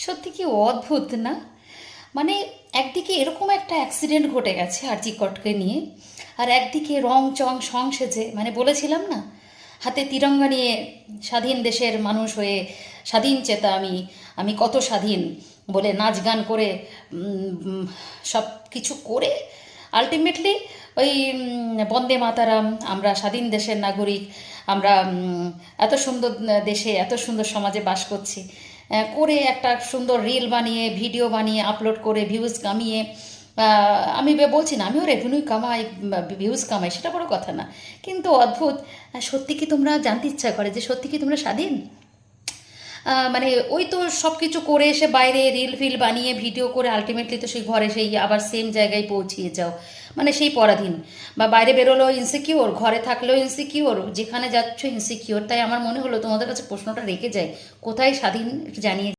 সত্যি কি অদ্ভুত না? মানে একদিকে এরকম একটা অ্যাক্সিডেন্ট ঘটে গেছে আরজি কটকে নিয়ে, আর একদিকে রং চং সং সেজে, মানে বলেছিলাম না, হাতে তিরঙ্গা নিয়ে স্বাধীন দেশের মানুষ হয়ে স্বাধীন চেতা আমি, আমি কত স্বাধীন বলে নাচ গান করে সব কিছু করে আলটিমেটলি ওই বন্দে মাতারাম, আমরা স্বাধীন দেশের নাগরিক, আমরা এত সুন্দর দেশে এত সুন্দর সমাজে বাস করছি করে একটা সুন্দর রিল বানিয়ে ভিডিও বানিয়ে আপলোড করে ভিউজ কামিয়ে, আমি বলছি না আমিও রেভিনিউ কামাই, ভিউজ কামাই, সেটা বড় কথা না, কিন্তু অদ্ভুত। সত্যি কি তোমরা জানতে ইচ্ছা করে যে সত্যি কি তোমরা স্বাধীন? মানে ওই তো সব কিছু করে এসে বাইরে রিল ফিল বানিয়ে ভিডিও করে আলটিমেটলি তো সেই ঘরে সেই আবার সেম জায়গায় পৌঁছিয়ে যাও, মানে সেই পরাধীন। বা বাইরে বেরোলেও ইনসিকিওর, ঘরে থাকলেও ইনসিকিওর, যেখানে যাচ্ছ ইনসিকিওর। তাই আমার মনে হলো তোমাদের কাছে প্রশ্নটা রেখে যায়, কোথায় স্বাধীন একটু জানিয়ে